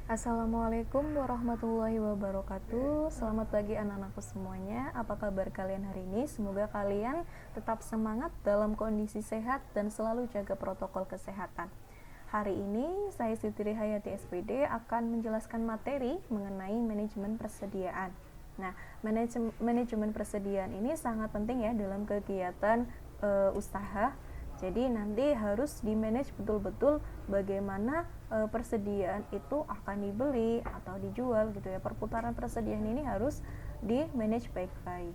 Assalamualaikum warahmatullahi wabarakatuh. Selamat pagi anak-anakku semuanya. Apa kabar kalian hari ini? Semoga kalian tetap semangat dalam kondisi sehat dan selalu jaga protokol kesehatan. Hari ini saya Siti Hayati SPD akan menjelaskan materi mengenai manajemen persediaan. Nah, manajemen persediaan ini sangat penting ya dalam kegiatan usaha. Jadi nanti harus di-manage betul-betul bagaimana persediaan itu akan dibeli atau dijual gitu ya. Perputaran persediaan ini harus di-manage baik-baik.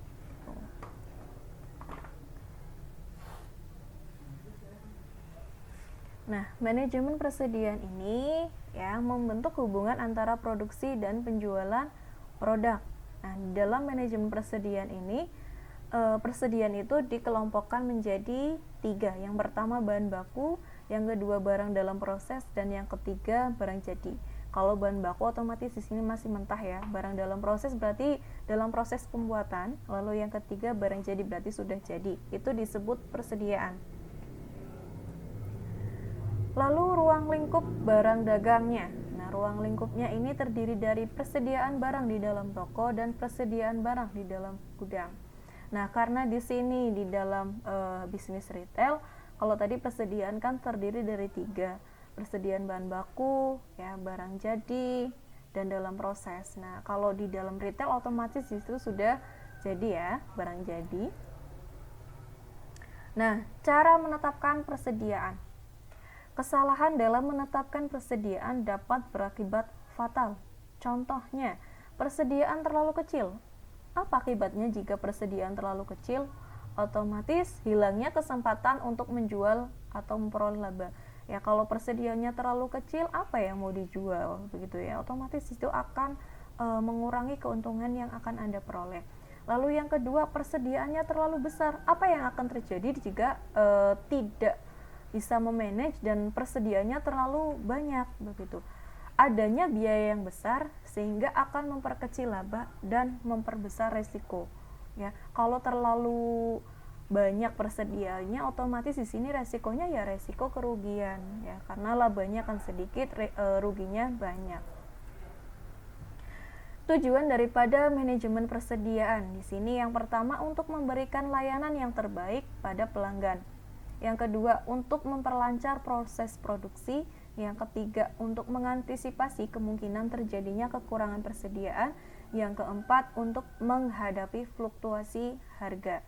Nah, manajemen persediaan ini ya membentuk hubungan antara produksi dan penjualan produk. Nah, dalam manajemen persediaan ini persediaan itu dikelompokkan menjadi 3. Yang pertama bahan baku, yang kedua barang dalam proses, dan yang ketiga barang jadi. Kalau bahan baku otomatis di sini masih mentah ya. Barang dalam proses berarti dalam proses pembuatan. Lalu yang ketiga barang jadi berarti sudah jadi. Itu disebut persediaan. Lalu ruang lingkup barang dagangnya. Nah, ruang lingkupnya ini terdiri dari persediaan barang di dalam toko dan persediaan barang di dalam gudang. Nah, karena di sini di dalam bisnis retail, kalau tadi persediaan kan terdiri dari 3, persediaan bahan baku, ya barang jadi, dan dalam proses. Nah, kalau di dalam retail otomatis itu sudah jadi ya, barang jadi. Nah, cara menetapkan persediaan. Kesalahan dalam menetapkan persediaan dapat berakibat fatal. Contohnya, persediaan terlalu kecil. Apa akibatnya jika persediaan terlalu kecil? Otomatis hilangnya kesempatan untuk menjual atau memperoleh laba. Ya, kalau persediaannya terlalu kecil, apa yang mau dijual? Begitu ya. Otomatis itu akan mengurangi keuntungan yang akan Anda peroleh. Lalu yang kedua, persediaannya terlalu besar. Apa yang akan terjadi jika tidak bisa memanage dan persediaannya terlalu banyak begitu? Adanya biaya yang besar sehingga akan memperkecil laba dan memperbesar resiko. Ya, kalau terlalu banyak persediaannya, otomatis di sini resikonya ya resiko kerugian ya, karena labanya akan sedikit, ruginya banyak. Tujuan daripada manajemen persediaan di sini yang pertama untuk memberikan layanan yang terbaik pada pelanggan. Yang kedua, untuk memperlancar proses produksi. Yang ketiga, untuk mengantisipasi kemungkinan terjadinya kekurangan persediaan. Yang keempat, untuk menghadapi fluktuasi harga.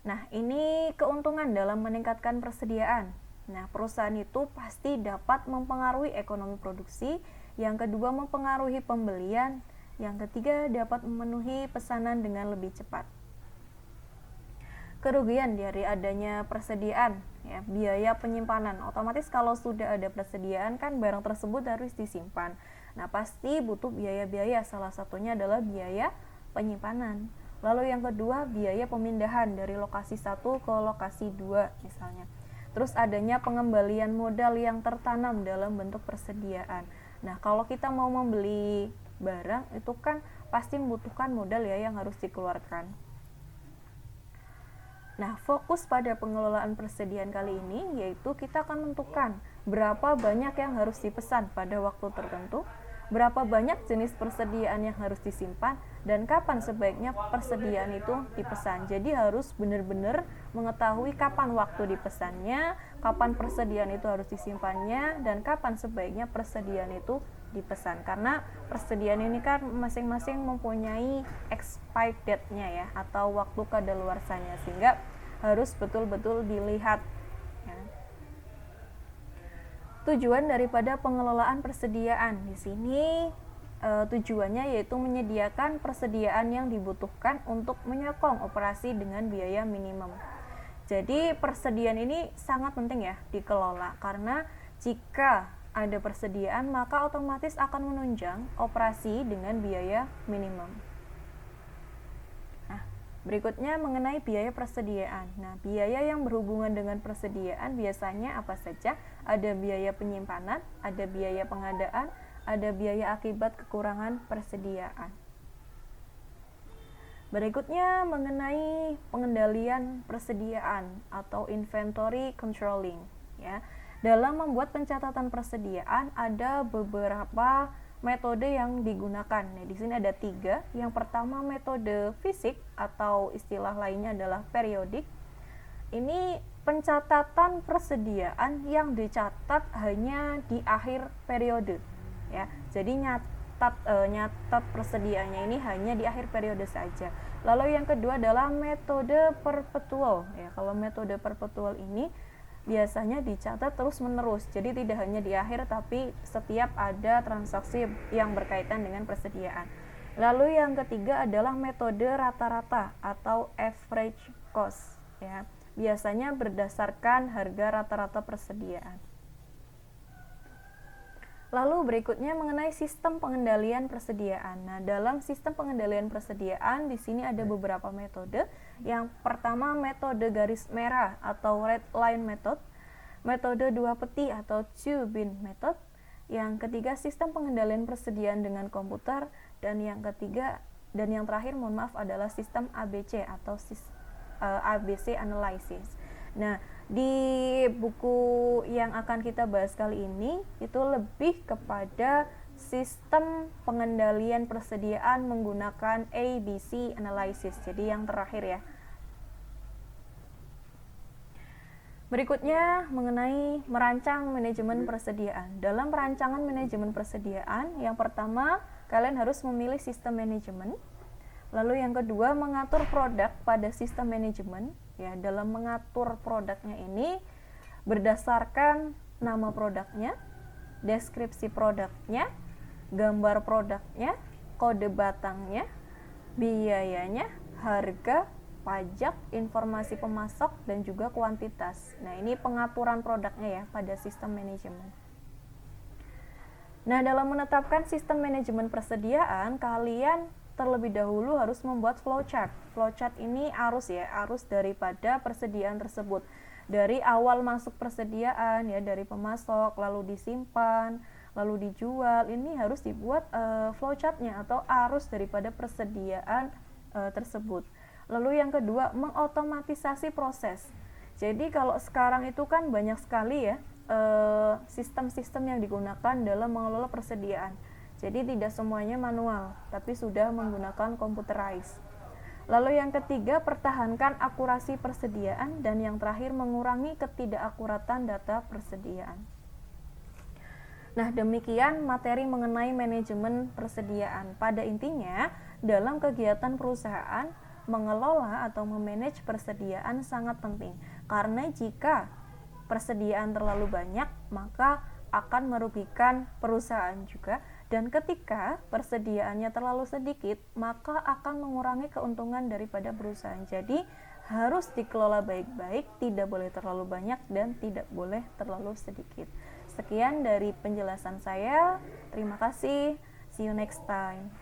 Nah, ini keuntungan dalam meningkatkan persediaan. Nah, perusahaan itu pasti dapat mempengaruhi ekonomi produksi. Yang kedua, mempengaruhi pembelian. Yang ketiga, dapat memenuhi pesanan dengan lebih cepat. Kerugian dari adanya persediaan ya, biaya penyimpanan. Otomatis kalau sudah ada persediaan kan barang tersebut harus disimpan. Nah, pasti butuh biaya-biaya, salah satunya adalah biaya penyimpanan. Lalu yang kedua, biaya pemindahan dari lokasi 1 ke lokasi 2 misalnya. Terus adanya pengembalian modal yang tertanam dalam bentuk persediaan. Nah, kalau kita mau membeli barang itu kan pasti membutuhkan modal ya yang harus dikeluarkan. Nah, fokus pada pengelolaan persediaan kali ini yaitu kita akan menentukan berapa banyak yang harus dipesan pada waktu tertentu, berapa banyak jenis persediaan yang harus disimpan, dan kapan sebaiknya persediaan itu dipesan. Jadi harus benar-benar mengetahui kapan waktu dipesannya, kapan persediaan itu harus disimpannya, dan kapan sebaiknya persediaan itu dipesan. Karena persediaan ini kan masing-masing mempunyai expired date-nya ya, atau waktu kadaluarsanya, sehingga harus betul-betul dilihat ya. Tujuan daripada pengelolaan persediaan di sini tujuannya yaitu menyediakan persediaan yang dibutuhkan untuk menyokong operasi dengan biaya minimum. Jadi persediaan ini sangat penting ya dikelola, karena jika ada persediaan maka otomatis akan menunjang operasi dengan biaya minimum. Nah, berikutnya mengenai biaya persediaan. Nah, biaya yang berhubungan dengan persediaan biasanya apa saja? Ada biaya penyimpanan, ada biaya pengadaan, ada biaya akibat kekurangan persediaan. Berikutnya mengenai pengendalian persediaan atau inventory controlling ya. Dalam membuat pencatatan persediaan ada beberapa metode yang digunakan. Nah, di sini ada 3. Yang pertama metode fisik atau istilah lainnya adalah periodik. Ini pencatatan persediaan yang dicatat hanya di akhir periode, ya. Jadi nyatat persediaannya ini hanya di akhir periode saja. Lalu yang kedua adalah metode perpetual, ya. Kalau metode perpetual ini biasanya dicatat terus-menerus, jadi tidak hanya di akhir tapi setiap ada transaksi yang berkaitan dengan persediaan. Lalu yang ketiga adalah metode rata-rata atau average cost, ya. Biasanya berdasarkan harga rata-rata persediaan. Lalu berikutnya mengenai sistem pengendalian persediaan. Nah, dalam sistem pengendalian persediaan di sini ada beberapa metode. Yang pertama metode garis merah atau red line method, metode 2 peti atau 2 bin method, yang ketiga sistem pengendalian persediaan dengan komputer, dan yang ketiga dan yang terakhir adalah sistem ABC atau ABC analysis. Nah, di buku yang akan kita bahas kali ini itu lebih kepada sistem pengendalian persediaan menggunakan ABC analysis. Jadi yang terakhir ya. Berikutnya mengenai merancang manajemen persediaan. Dalam perancangan manajemen persediaan, yang pertama kalian harus memilih sistem manajemen. Lalu yang kedua mengatur produk pada sistem manajemen. Ya, dalam mengatur produknya ini berdasarkan nama produknya, deskripsi produknya, gambar produknya, kode batangnya, biayanya, harga, pajak, informasi pemasok, dan juga kuantitas. Nah, ini pengaturan produknya ya pada sistem manajemen. Nah, dalam menetapkan sistem manajemen persediaan, kalian terlebih dahulu harus membuat flowchart. Flowchart ini arus daripada persediaan tersebut. Dari awal masuk persediaan ya, dari pemasok, lalu disimpan, lalu dijual. Ini harus dibuat flowchartnya atau arus daripada persediaan tersebut. Lalu yang kedua, mengotomatisasi proses. Jadi kalau sekarang itu kan banyak sekali ya sistem-sistem yang digunakan dalam mengelola persediaan. Jadi tidak semuanya manual, tapi sudah menggunakan computerized. Lalu yang ketiga, pertahankan akurasi persediaan, dan yang terakhir mengurangi ketidakakuratan data persediaan. Nah, demikian materi mengenai manajemen persediaan. Pada intinya, dalam kegiatan perusahaan, mengelola atau memanage persediaan sangat penting. Karena jika persediaan terlalu banyak, maka akan merugikan perusahaan juga. Dan ketika persediaannya terlalu sedikit, maka akan mengurangi keuntungan daripada perusahaan. Jadi harus dikelola baik-baik, tidak boleh terlalu banyak dan tidak boleh terlalu sedikit. Sekian dari penjelasan saya. Terima kasih. See you next time.